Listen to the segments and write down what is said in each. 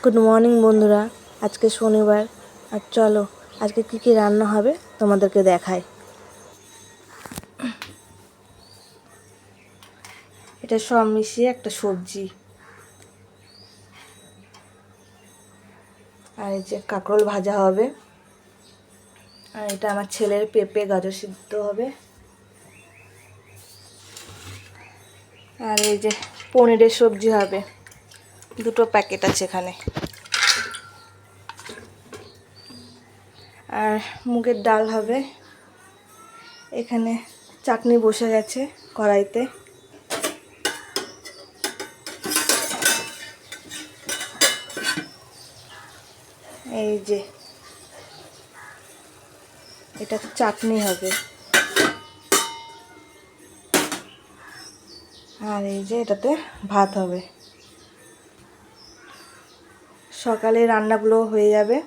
Good morning বন্ধুরা। আজকে শনিবার, আর চলো আজকে কি কি রান্না হবে তোমাদেরকে দেখাই। এটা সব মিশিয়ে একটা সবজি, আর এই যে কাঁকরোল ভাজা হবে, আর এটা আমার ছেলের পেঁপে গাজর সিদ্ধ হবে, আর এই যে পনিরের সবজি হবে, দুটো প্যাকেট আছে এখানে, আর মুগের ডাল হবে। এখানে চাটনি বসে গেছে কড়াইতে। এই যে এটা চাটনি হবে, আর এই যে এটাতে ভাত হবে। সকালে রান্নাগুলো হয়ে যাবে,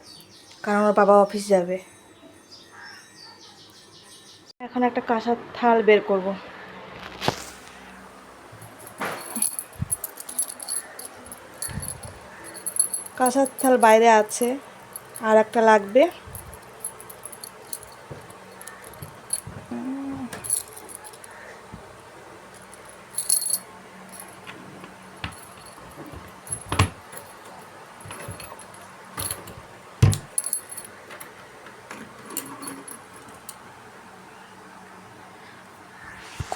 কারণ আমার বাবা অফিস যাবে। এখন একটা কাঁসার থাল বের করব। কাঁসার থাল বাইরে আছে, আর একটা লাগবে।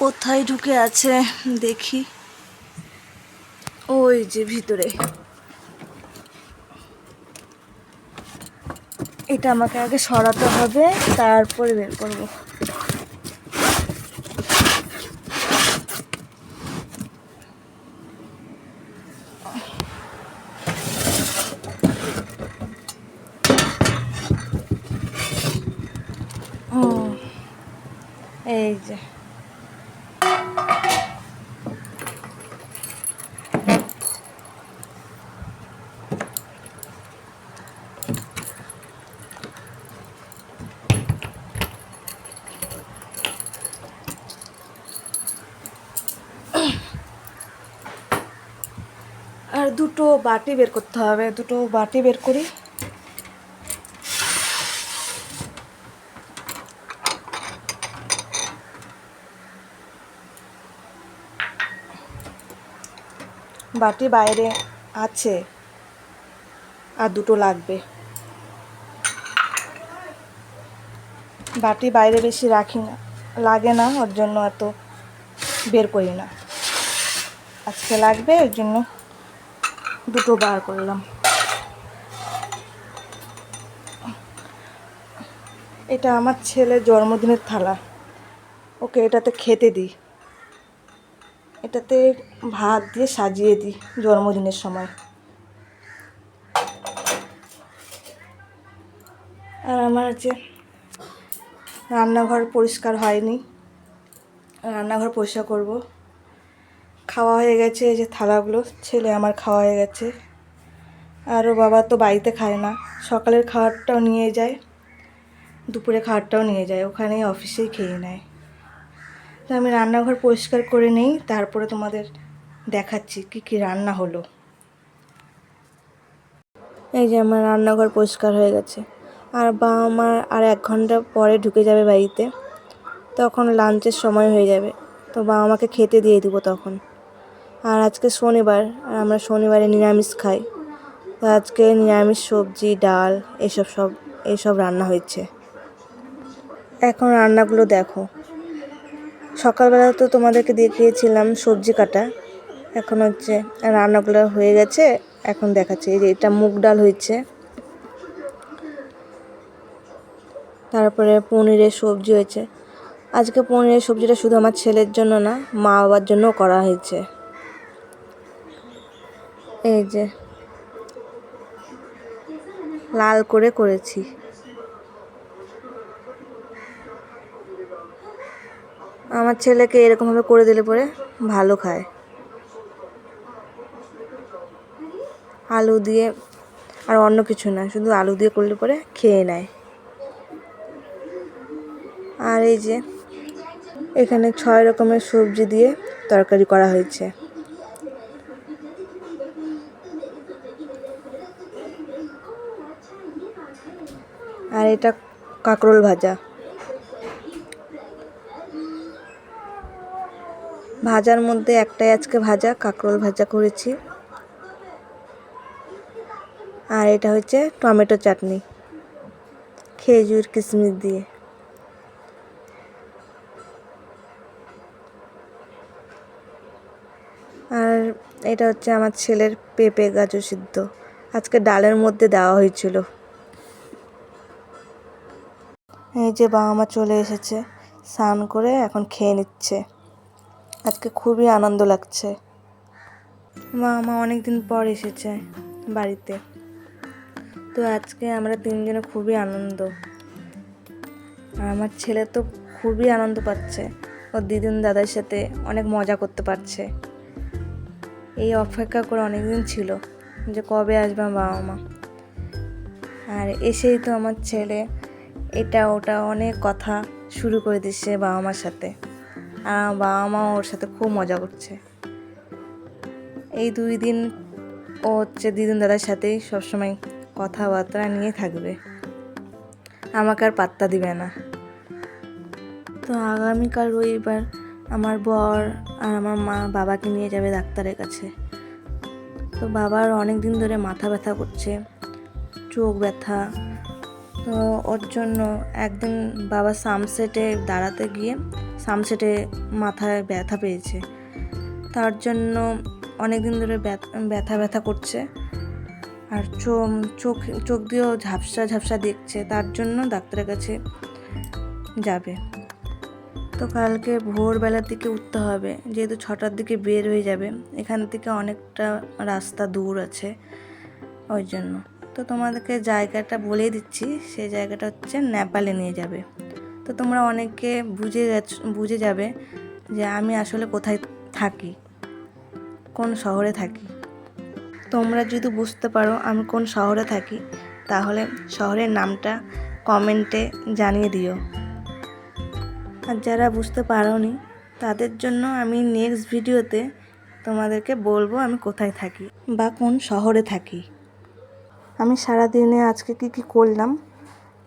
কোথায় ঢুকে আছে দেখি, ওই যে ভিতরে। এটা আমাকে আগে সরাতে হবে, তারপরে বের করব। এই যে আর দুটো বাটি বের করতে হবে, দুটো বাটি বের করি। বাটি বাইরে আছে, আর দুটো লাগবে। বাটি বাইরে বেশি রাখি না, লাগে না, ওর জন্য এত বের করি না। আজকে লাগবে, ওর জন্য দুটো বার করলাম। এটা আমার ছেলের জন্মদিনের থালা, ওকে এটাতে খেতে দিই, এটাতে ভাত দিয়ে সাজিয়ে দিই জন্মদিনের সময়। আর আমার যে রান্নাঘর পরিষ্কার হয়নি, রান্নাঘর পরিষ্কার করব। খাওয়া হয়ে গেছে, এই যে থালাগুলো, ছেলে আমার খাওয়া হয়ে গেছে। আর ও বাবা তো বাড়িতে খায় না, সকালের খাবারটাও নিয়ে যায়, দুপুরে খাবারটাও নিয়ে যায়, ওখানেই অফিসেই খেয়ে নেয়। তো আমি রান্নাঘর পরিষ্কার করে নেই, তারপরে তোমাদের দেখাচ্ছি কি কি রান্না হলো। এই যে আমার রান্নাঘর পরিষ্কার হয়ে গেছে, আর বাবা মা আর 1 ঘন্টা পরে ঢুকে যাবে বাড়িতে, তখন লাঞ্চের সময় হয়ে যাবে, তো বাবা মাকে খেতে দিয়ে দিব তখন। আর আজকে শনিবার, আর আমরা শনিবারে নিরামিষ খাই, তো আজকে নিরামিষ সবজি, ডাল, এইসব রান্না হয়েছে। এখন রান্নাগুলো দেখো। সকালবেলা তো তোমাদেরকে দেখিয়েছিলাম সবজি কাটা, এখন হচ্ছে রান্নাগুলো হয়ে গেছে, এখন দেখাচ্ছি। এই যে এটা মুগ ডাল হয়েছে, তারপরে পনিরের সবজি হয়েছে। আজকে পনিরের সবজিটা শুধু আমার ছেলের জন্য না, মা বাবার জন্যও করা হয়েছে। এই যে লাল করে করেছি। আমার ছেলেকে এরকমভাবে করে দিলে পরে ভালো খায়, আলু দিয়ে, আর অন্য কিছু না, শুধু আলু দিয়ে করলে পরে খেয়ে নেয়। আর এই যে এখানে 6 রকমের সবজি দিয়ে তরকারি করা হয়েছে। আর এটা কাঁকরোল ভাজা। ভাজার মধ্যে একটাই আজকে ভাজা, কাঁকরোল ভাজা করেছি। আর এটা হচ্ছে টমেটো চাটনি খেজুর কিশমিশ দিয়ে। আর এটা হচ্ছে আমার ছেলের পেঁপে গাজর সিদ্ধ, আজকে ডালের মধ্যে দেওয়া হয়েছিল। এই যে বাবা মা চলে এসেছে, স্নান করে এখন খেয়ে নিচ্ছে। আজকে খুবই আনন্দ লাগছে। বাবা মা অনেকদিন পর এসেছে বাড়িতে, তো আজকে আমরা তিনজনে খুবই আনন্দ। আর আমার ছেলে তো খুবই আনন্দ পাচ্ছে, ওর দিদুন দাদার সাথে অনেক মজা করতে পারছে। এই অপেক্ষা করে অনেকদিন ছিল যে কবে আসবে বাবা মা। আর এসেই তো আমার ছেলে এটা ওটা অনেক কথা শুরু করে দিচ্ছে বাবা মার সাথে, আর বাবা মা ওর সাথে খুব মজা করছে। এই 2 দিন ও হচ্ছে দিদুন দাদার সাথেই সবসময় কথাবার্তা নিয়ে থাকবে, আমাকে আর পাত্তা দিবে না। তো আগামীকাল রবিবার আমার বর আর আমার মা বাবাকে নিয়ে যাবে ডাক্তারের কাছে। তো বাবার অনেক দিন ধরে মাথা ব্যথা করছে, চোখ ব্যথা। তো ওর জন্য একদিন বাবা সামসেটে দাঁড়াতে গিয়ে সামসেটে মাথায় ব্যথা পেয়েছে, তার জন্য অনেক দিন ধরে ব্যথা ব্যথা করছে। আর চোখ দিয়েও ঝাপসা ঝাপসা দেখছে, তার জন্য ডাক্তারের কাছে যাবে। তো কালকে ভোরবেলার দিকে উঠতে হবে, যেহেতু 6টার দিকে বের হয়ে যাবে, এখান থেকে অনেকটা রাস্তা দূর আছে ওই জন্য। তো তোমাদেরকে জায়গাটা বলে দিচ্ছি, সেই জায়গাটা হচ্ছে নেপালে নিয়ে যাবে। তো তোমরা অনেকে বুঝে যাবে যে আমি আসলে কোথায় থাকি, কোন শহরে থাকি। তোমরা যদি বুঝতে পারো আমি কোন শহরে থাকি, তাহলে শহরের নামটা কমেন্টে জানিয়ে দিও। আর যারা বুঝতে পারোনি তাদের জন্য আমি নেক্সট ভিডিওতে তোমাদেরকে বলবো আমি কোথায় থাকি বা কোন শহরে থাকি। আমি সারাদিনে আজকে কি করলাম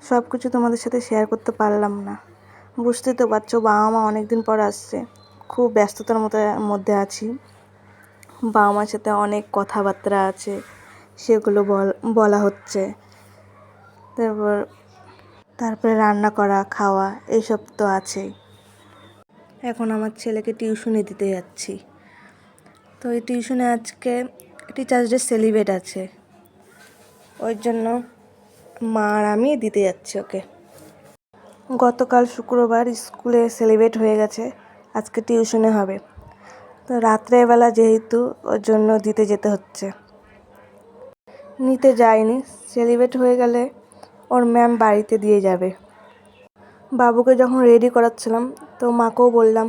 সব কিছু তোমাদের সাথে শেয়ার করতে পারলাম না। বুঝতেই তো পারছো বাবা মা অনেক দিন পর আসছে, খুব ব্যস্ততার মধ্যে আছি। বাবা মার সাথে অনেক কথাবার্তা আছে, সেগুলো বলা হচ্ছে। তারপরে রান্না করা খাওয়া এইসব তো আছেই। এখন আমার ছেলেকে টিউশনে দিতে যাচ্ছি। তো এই টিউশনে আজকে টিচার্স ডে সেলিব্রেট আছে, ওই জন্য মা আর আমি দিতে যাচ্ছি ওকে। গতকাল শুক্রবার স্কুলে সেলিব্রেট হয়ে গেছে, আজকে টিউশনে হবে। তো রাত্রেবেলা যেহেতু ওর জন্য দিতে যেতে হচ্ছে। নিতে যাইনি, সেলিব্রেট হয়ে গেলে ওর ম্যাম বাড়িতে দিয়ে যাবে। বাবুকে যখন রেডি করাচ্ছিলাম তো মাকেও বললাম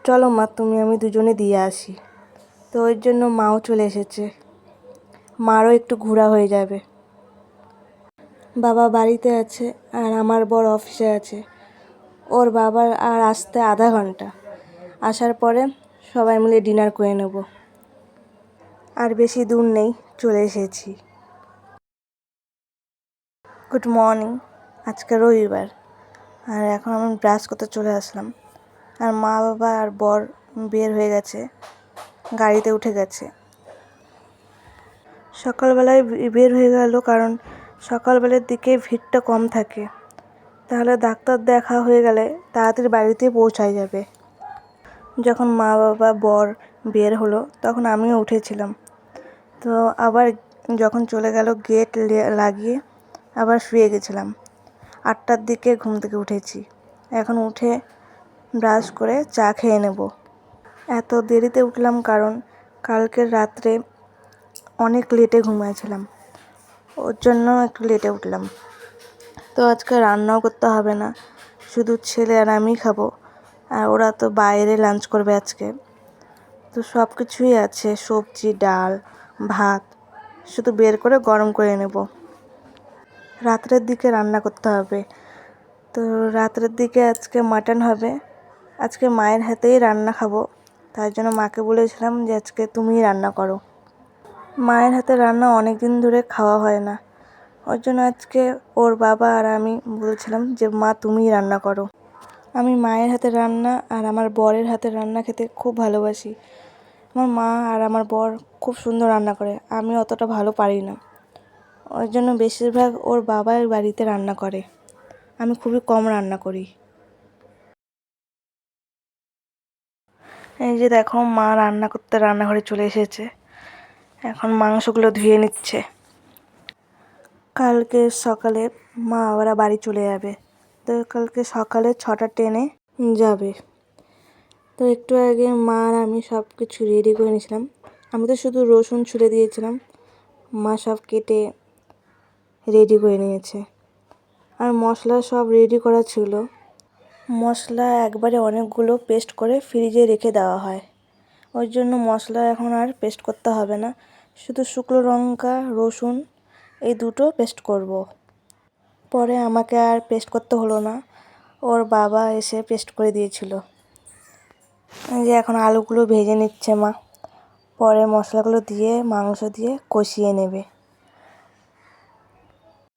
চলো মা তুমি আমি দুজনে দিয়ে আসি। তো ওই জন্য মাও চলে এসেছে, মারও একটু ঘোরা হয়ে যাবে। বাবা বাড়িতে আছে আর আমার বড় অফিসে আছে, ওর বাবার আর আসতে আধা ঘন্টা, আসার পরে সবাই মিলে ডিনার করে নেব। আর বেশি দূর নেই, চলে এসেছি। গুড মর্নিং, আজকে রবিবার। আর এখন আমি ব্রাশ করতে চলে আসলাম, আর মা বাবা আর বর বের হয়ে গেছে, গাড়িতে উঠে গেছে। সকালবেলায় বের হয়ে গেল, কারণ সকালবেলার দিকে ভিড়টা কম থাকে, তাহলে ডাক্তার দেখা হয়ে গেলে তাড়াতাড়ি বাড়িতে পৌঁছায় যাবে। যখন মা বাবা বর বের হলো তখন আমিও উঠেছিলাম। তো আবার যখন চলে গেল গেট লাগিয়ে আবার শুয়ে গেছিলাম। 8টার দিকে ঘুম থেকে উঠেছি, এখন উঠে ব্রাশ করে চা খেয়ে নেব। এত দেরিতে উঠলাম কারণ কালকের রাত্রে অনেক লেটে ঘুমিয়েছিলাম, ওর জন্য একটু লেটে উঠলাম। তো আজকে রান্নাও করতে হবে না, শুধু ছেলে আর আমি খাবো, আর ওরা তো বাইরে লাঞ্চ করবে আজকে। তো সব কিছুই আছে, সবজি ডাল ভাত, শুধু বের করে গরম করে নেব। রাত্রের দিকে রান্না করতে হবে, তো রাত্রের দিকে আজকে মাটন হবে। আজকে মায়ের হাতেই রান্না খাবো, তার জন্য মাকে বলেছিলাম যে আজকে তুমিই রান্না করো। মায়ের হাতে রান্না অনেক দিন ধরে খাওয়া হয় না, ওর জন্য আজকে ওর বাবা আর আমি বলছিলাম যে মা তুমিই রান্না করো। আমি মায়ের হাতের রান্না আর আমার বরের হাতের রান্না খেতে খুব ভালোবাসি। আমার মা আর আমার বর খুব সুন্দর রান্না করে, আমি অতটা ভালো পারি না। ওর জন্য বেশিরভাগ ওর বাবাই বাড়িতে রান্না করে, আমি খুবই কম রান্না করি। এই যে দেখো মা রান্না করতে রান্নাঘরে চলে এসেছে, এখন মাংসগুলো ধুয়ে নিচ্ছে। কালকে সকালে মা ওরা বাড়ি চলে যাবে, তো কালকে সকালে 6টা ট্রেনে যাবে। তো একটু আগে মা আর আমি সব কিছু রেডি করে নিয়েছিলাম। আমি তো শুধু রসুন ছুলে দিয়েছিলাম, মা সব কেটে রেডি করে নিয়েছে। আর মশলা সব রেডি করা ছিল। মশলা একবারে অনেকগুলো পেস্ট করে ফ্রিজে রেখে দেওয়া হয়, ওই জন্য মশলা এখন আর পেস্ট করতে হবে না, শুধু শুকনো লঙ্কা রসুন এই দুটো পেস্ট করব। পরে আমাকে আর পেস্ট করতে হলো না, ওর বাবা এসে পেস্ট করে দিয়েছিল। এই যে এখন আলুগুলো ভেজে নিচ্ছে মা, পরে মশলাগুলো দিয়ে মাংস দিয়ে কষিয়ে নেবে।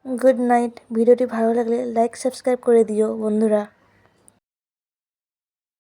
Good night. ভিডিওটি ভালো লাগলে লাইক সাবস্ক্রাইব করে দিও বন্ধুরা।